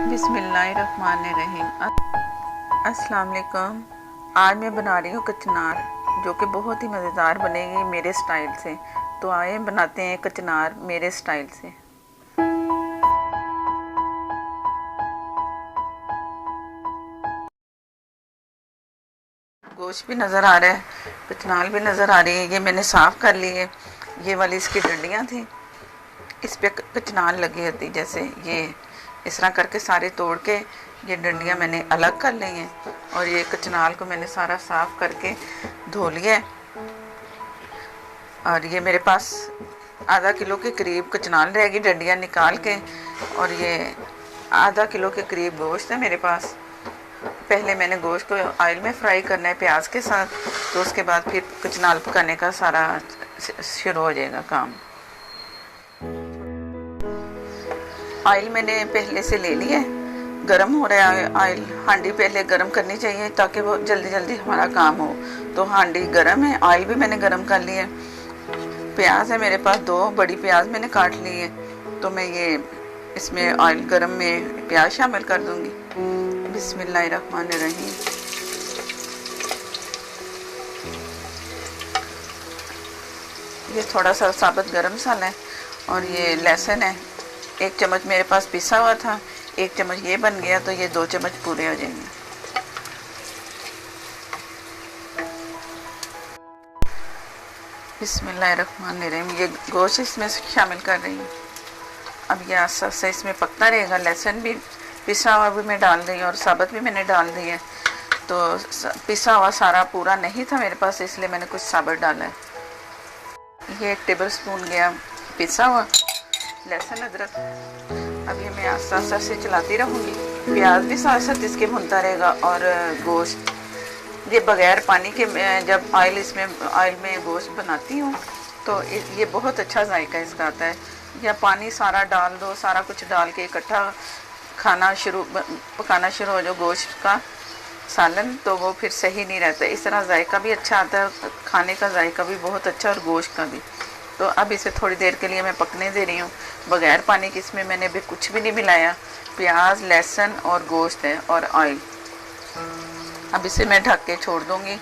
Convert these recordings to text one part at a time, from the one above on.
बिस्मिल्लाहिर्रहमानिर्रहीम। अस्सलाम वालेकुम। आज मैं बना रही हूँ कचनार, जो कि बहुत ही मज़ेदार बनेगी मेरे स्टाइल से। तो आइए बनाते हैं कचनार मेरे स्टाइल से। गोश्त भी नज़र आ रहा है, कचनार भी नज़र आ रही है। ये मैंने साफ़ कर ली है। ये वाली इसकी डंडियाँ थी, इस पे कचनार लगी होती। जैसे ये इस तरह करके सारे तोड़ के ये डंडियाँ मैंने अलग कर ली हैं। और ये कचनार को मैंने सारा साफ़ करके धो लिया है। और ये मेरे पास आधा किलो के करीब कचनार रहेगी डंडियाँ निकाल के। और ये आधा किलो के करीब गोश्त है मेरे पास। पहले मैंने गोश्त को ऑयल में फ्राई करना है प्याज के साथ, तो उसके बाद फिर कचनार पकाने का सारा शुरू हो जाएगा काम। ऑयल मैंने पहले से ले लिया है, गरम हो रहा है ऑयल। हांडी पहले गरम करनी चाहिए ताकि वो जल्दी जल्दी हमारा काम हो। तो हांडी गरम है, ऑयल भी मैंने गरम कर लिया है। प्याज है मेरे पास, 2 बड़ी प्याज मैंने काट ली है। तो मैं ये इसमें ऑयल गरम में प्याज शामिल कर दूंगी। बिस्मिल्लाहिर्रहमानिर्रहीम। ये थोड़ा सा साबुत गरम मसाला है। और ये लहसुन है, 1 चम्मच मेरे पास पिसा हुआ था, 1 चम्मच ये बन गया, तो ये 2 चम्मच पूरे हो जाएंगे। बिस्मिल्लाहिर्रहमानिर्रहीम। ये गोश्त इसमें शामिल कर रही हूँ। अब ये आस्ते आस्ते इसमें पकता रहेगा। लहसुन भी पिसा हुआ भी मैं डाल रही हूँ और साबुत भी मैंने डाल दी है। तो पिसा हुआ सारा पूरा नहीं था मेरे पास, इसलिए मैंने कुछ साबुत डाला है। ये 1 टेबल स्पून गया पिसा हुआ लहसुन अदरक। अब ये मैं आस्ते आस्ते से चलाती रहूँगी। प्याज भी साथ साथ इसके भुनता रहेगा। और गोश्त ये बगैर पानी के जब ऑयल में गोश्त बनाती हूँ तो ये बहुत अच्छा जायका इसका आता है। या पानी सारा डाल दो, सारा कुछ डाल के इकट्ठा पकाना शुरू हो जाओ गोश्त का सालन, तो वो फिर सही नहीं रहता। इस तरह जायका भी अच्छा आता है, खाने का जायका भी बहुत अच्छा, और गोश्त का भी। तो अब इसे थोड़ी देर के लिए मैं पकने दे रही हूँ बगैर पानी के। इसमें मैंने भी कुछ भी नहीं मिलाया, प्याज लहसुन और गोश्त है और ऑयल। अब इसे मैं ढक के छोड़ दूँगी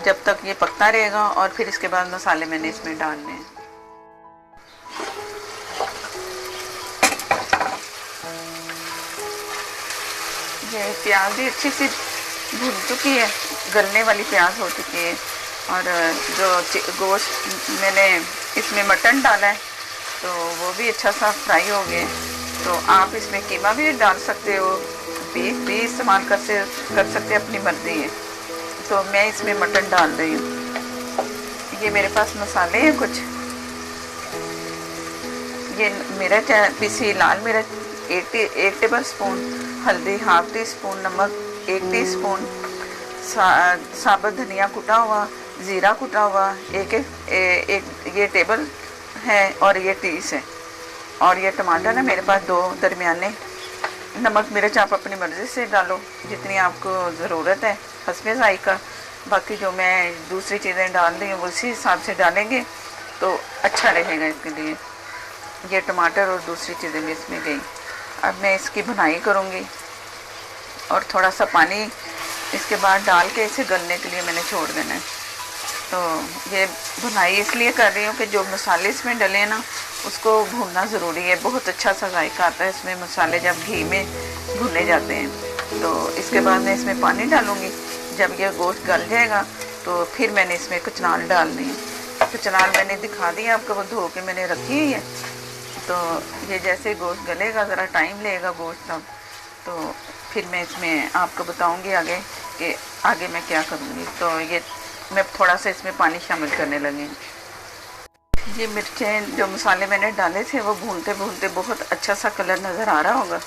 जब तक ये पकता रहेगा। और फिर इसके बाद मसाले मैंने इसमें डालने हैं। ये प्याज भी अच्छी सी भून चुकी है, गलने वाली प्याज हो चुकी है। और जो गोश्त मैंने इसमें मटन डाला है तो वो भी अच्छा सा फ्राई हो गया। तो आप इसमें कीमा भी डाल सकते हो, बीफ भी इस्तेमाल कर सकते अपनी मर्जी है। तो मैं इसमें मटन डाल रही हूँ। ये मेरे पास मसाले हैं कुछ। ये मिर्च है, पिसी लाल मिर्च 1 टेबल स्पून, हल्दी 1/2 टीस्पून, नमक 1 टीस्पून, साबुत धनिया कुटा हुआ, ज़ीरा कुटा हुआ एक ये टेबल है। और ये 30 है। और ये टमाटर है मेरे पास 2 दरमियाने। नमक मिर्च आप अपनी मर्ज़ी से डालो जितनी आपको ज़रूरत है हस्बे जायका। बाकी जो मैं दूसरी चीज़ें डाल रही हूँ उसी हिसाब से डालेंगे तो अच्छा रहेगा इसके लिए। ये टमाटर और दूसरी चीज़ें भी इसमें गई। अब मैं इसकी भुनाई करूँगी और थोड़ा सा पानी इसके बाद डाल के इसे गलने के लिए मैंने छोड़ देना है। तो ये भुनाई इसलिए कर रही हूँ कि जो मसाले इसमें डले ना उसको भूनना ज़रूरी है। बहुत अच्छा सा जायका आता है इसमें मसाले जब घी में भुने जाते हैं। तो इसके बाद मैं इसमें पानी डालूँगी। जब ये गोश्त गल जाएगा तो फिर मैंने इसमें कचनार डालनी है। कचनार मैंने दिखा दिया आपको, वो धो के मैंने रखी हुई है। तो ये जैसे गोश्त गलेगा, ज़रा टाइम लगेगा गोश्त तब, तो फिर मैं इसमें आपको बताऊंगी आगे कि आगे मैं क्या करूँगी। तो ये मैं थोड़ा सा इसमें पानी शामिल करने लगी। ये मिर्चें जो मसाले मैंने डाले थे वो भूनते भूनते बहुत अच्छा सा कलर नज़र आ रहा होगा।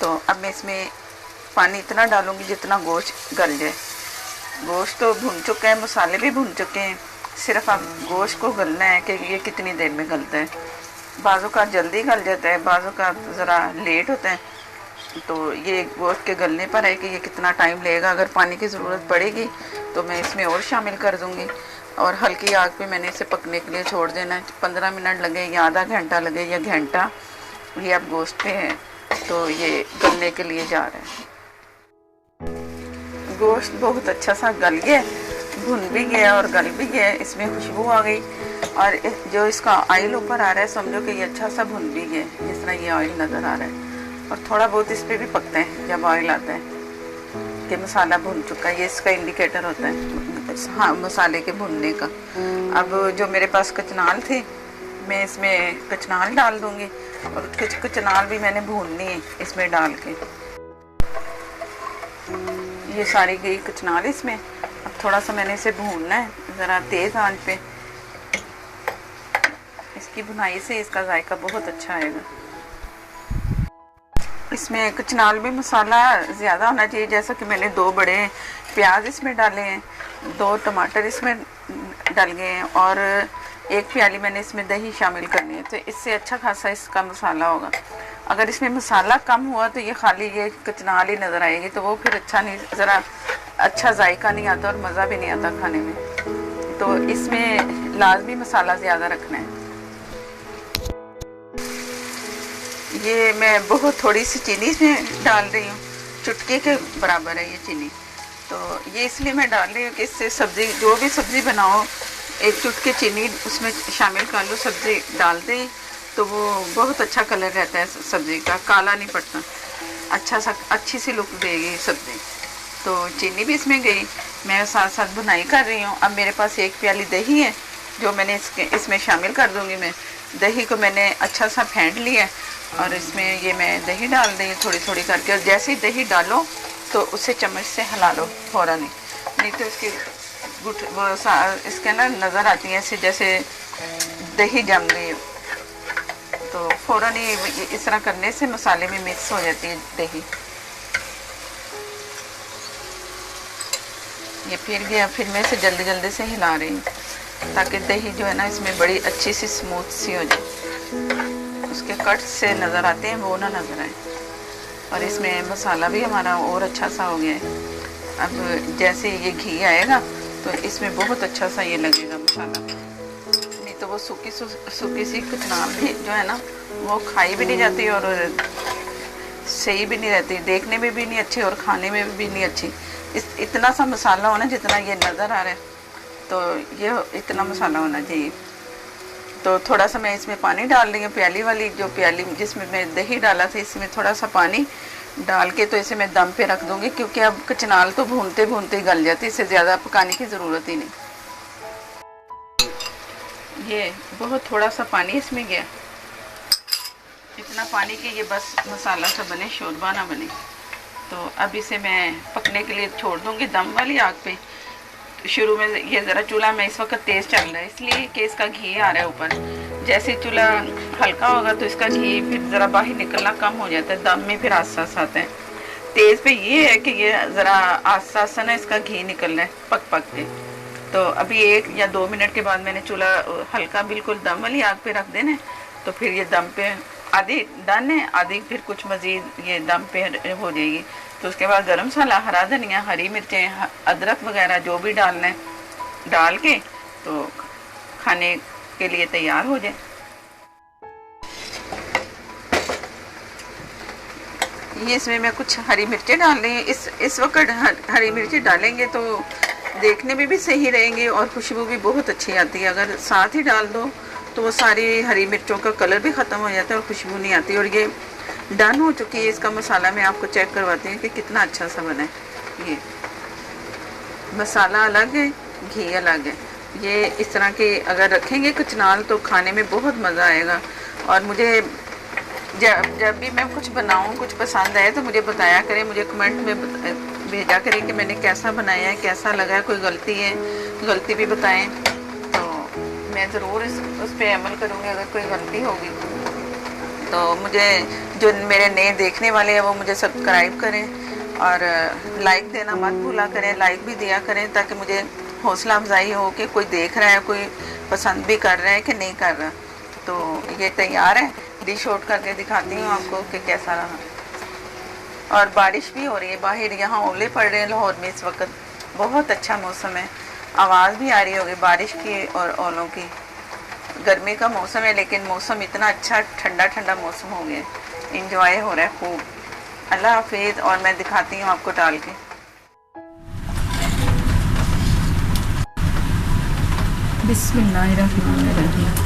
तो अब मैं इसमें पानी इतना डालूँगी जितना गोश्त गल जाए। गोश्त तो भुन चुका है, मसाले भी भुन चुके हैं, सिर्फ अब गोश्त को गलना है कि ये कितनी देर में गलता है। बाज़ों का जल्दी गल जाता है, बाज़ों का ज़रा लेट होता है। तो ये गोश्त के गलने पर है कि ये कितना टाइम लगेगा। अगर पानी की ज़रूरत पड़ेगी तो मैं इसमें और शामिल कर दूँगी। और हल्की आग पे मैंने इसे पकने के लिए छोड़ देना है। 15 मिनट लगे या आधा घंटा लगे या घंटा, ये अब गोश्त पे है। तो ये गलने के लिए जा रहा है। गोश्त बहुत अच्छा सा गल गया, भुन भी गया और गल भी गया, इसमें खुशबू आ गई और जो इसका ऑयल ऊपर आ रहा है समझो कि ये अच्छा सा भुन भी गया, जिस तरह ये ऑयल नज़र आ रहा है। और थोड़ा बहुत इस पर भी पकते हैं जब ऑयल आता है कि मसाला भुन चुका है, ये इसका इंडिकेटर होता है हाँ मसाले के भुनने का। अब जो मेरे पास कचनाल थे मैं इसमें कचनाल डाल दूंगी और कचनाल भी मैंने भूननी है इसमें डाल के। ये सारी गई कचनाल इसमें। अब थोड़ा सा मैंने इसे भूनना है ज़रा तेज़ आंच पे, इसकी भुनाई से इसका जायका बहुत अच्छा आएगा। इसमें कचनाल में मसाला ज़्यादा होना चाहिए, जैसा कि मैंने 2 बड़े प्याज इसमें डाले हैं, 2 टमाटर इसमें डाल गए हैं और 1 प्याली मैंने इसमें दही शामिल करनी है, तो इससे अच्छा खासा इसका मसाला होगा। अगर इसमें मसाला कम हुआ तो ये खाली ये कचनाल ही नज़र आएगी, तो वो फिर अच्छा नहीं, ज़रा अच्छा जायका नहीं आता और मज़ा भी नहीं आता खाने में। तो इसमें लाजमी मसाला ज़्यादा रखना है। ये मैं बहुत थोड़ी सी चीनी इसमें डाल रही हूँ, चुटकी के बराबर है ये चीनी। तो ये इसलिए मैं डाल रही हूँ कि इससे सब्ज़ी, जो भी सब्ज़ी बनाओ 1 चुटकी चीनी उसमें शामिल कर लो, सब्ज़ी डाल दें तो वो बहुत अच्छा कलर रहता है सब्ज़ी का, काला नहीं पड़ता, अच्छी सी लुक देगी सब्ज़ी। तो चीनी भी इसमें गई, मैं साथ साथ भुनाई कर रही हूँ। अब मेरे पास 1 प्याली दही है जो मैंने इसमें शामिल कर दूँगी। मैं दही को मैंने अच्छा सा फेंट लिया और इसमें ये मैं दही डाल रही हूँ थोड़ी थोड़ी करके, और जैसे ही दही डालो तो उसे चम्मच से हिला लो फ़ौरन ही, नहीं तो इसकी इसके ना नज़र आती है ऐसे जैसे दही जम गई हो, तो फ़ौरन ही इस तरह करने से मसाले में मिक्स हो जाती है दही। ये फिर गया, फिर मैं इसे जल्दी जल्दी से हिला रही हूँ ताकि दही जो है ना इसमें बड़ी अच्छी सी स्मूथ सी हो जाए, उसके कट से नज़र आते हैं वो ना नज़र आए। और इसमें मसाला भी हमारा और अच्छा सा हो गया है। अब जैसे ये घी आएगा तो इसमें बहुत अच्छा सा ये लगेगा मसाला, नहीं तो वो सूखी सी कचनाल भी जो है ना वो खाई भी नहीं जाती और सही भी नहीं रहती, देखने में भी नहीं अच्छी और खाने में भी नहीं अच्छी। इतना सा मसाला होना जितना ये नज़र आ रहा है, तो ये इतना मसाला होना चाहिए। तो थोड़ा सा मैं इसमें पानी डाल रही हूँ, प्याली वाली जो प्याली जिसमें मैं दही डाला था इसमें थोड़ा सा पानी डाल के तो इसे मैं दम पे रख दूँगी, क्योंकि अब कचनाल तो भूनते भूनते गल जाती है, इससे ज़्यादा पकाने की ज़रूरत ही नहीं। ये बहुत थोड़ा सा पानी इसमें गया, इतना पानी कि ये बस मसाला सा बने, शोरबा ना बने। तो अब इसे मैं पकने के लिए छोड़ दूँगी दम वाली आग पे। शुरू में ये ज़रा चूल्हा में इस वक्त तेज़ चल रहा है इसलिए कि इसका घी आ रहा है ऊपर, जैसे चूल्हा हल्का होगा तो इसका घी फिर ज़रा बाहर निकलना कम हो जाता है, दम में फिर आस्ता आस्ता आता है। तेज़ पे ये है कि ये ज़रा आस्ता आस्ता ना इसका घी निकल रहा है पक पक के। तो अभी 1 या 2 मिनट के बाद मैंने चूल्हा हल्का बिल्कुल दम वाली आग पे रख देना, तो फिर ये दम पे आधी डन है, आधी फिर कुछ मज़ीद ये दम पे हो जाएगी। तो उसके बाद गरम मसाला, हरा धनिया, हरी मिर्चें, अदरक वगैरह जो भी डालना है डाल के तो खाने के लिए तैयार हो जाए। ये इसमें मैं कुछ हरी मिर्चें डाल रही हूँ। इस वक्त हरी मिर्चें डालेंगे तो देखने में भी सही रहेंगे और खुशबू भी बहुत अच्छी आती है। अगर साथ ही डाल दो तो वो सारी हरी मिर्चों का कलर भी ख़त्म हो जाता है और खुशबू नहीं आती। और ये डन हो चुकी है इसका मसाला, मैं आपको चेक करवाती हूँ कि कितना अच्छा सा बना है। ये मसाला अलग है, घी अलग है। ये इस तरह के अगर रखेंगे कचनाल तो खाने में बहुत मज़ा आएगा। और मुझे जब भी मैं कुछ बनाऊँ, कुछ पसंद आए तो मुझे बताया करें, मुझे कमेंट में भेजा करें कि मैंने कैसा बनाया है, कैसा लगा है, कोई गलती है गलती भी बताएं तो मैं ज़रूर उस पर अमल करूँगी। अगर कोई गलती होगी तो मुझे, जो मेरे नए देखने वाले हैं वो मुझे सब्सक्राइब करें और लाइक देना मत भूला करें, लाइक भी दिया करें ताकि मुझे हौसला अफजाई हो कि कोई देख रहा है, कोई पसंद भी कर रहा है कि नहीं कर रहा। तो ये तैयार है, डिश आउट करके दिखाती हूँ आपको कि कैसा रहा। और बारिश भी हो रही है बाहर, यहाँ ओले पड़ रहे हैं लाहौर में इस वक्त, बहुत अच्छा मौसम है। आवाज़ भी आ रही होगी बारिश की और ओलों की। गर्मी का मौसम है लेकिन मौसम इतना अच्छा ठंडा ठंडा मौसम हो गया, इंजॉय हो रहा है खूब। अल्लाह हाफिज़। और मैं दिखाती हूँ आपको डाल के। बिस्मिल्लाहिर्रहमानिर्रहीम।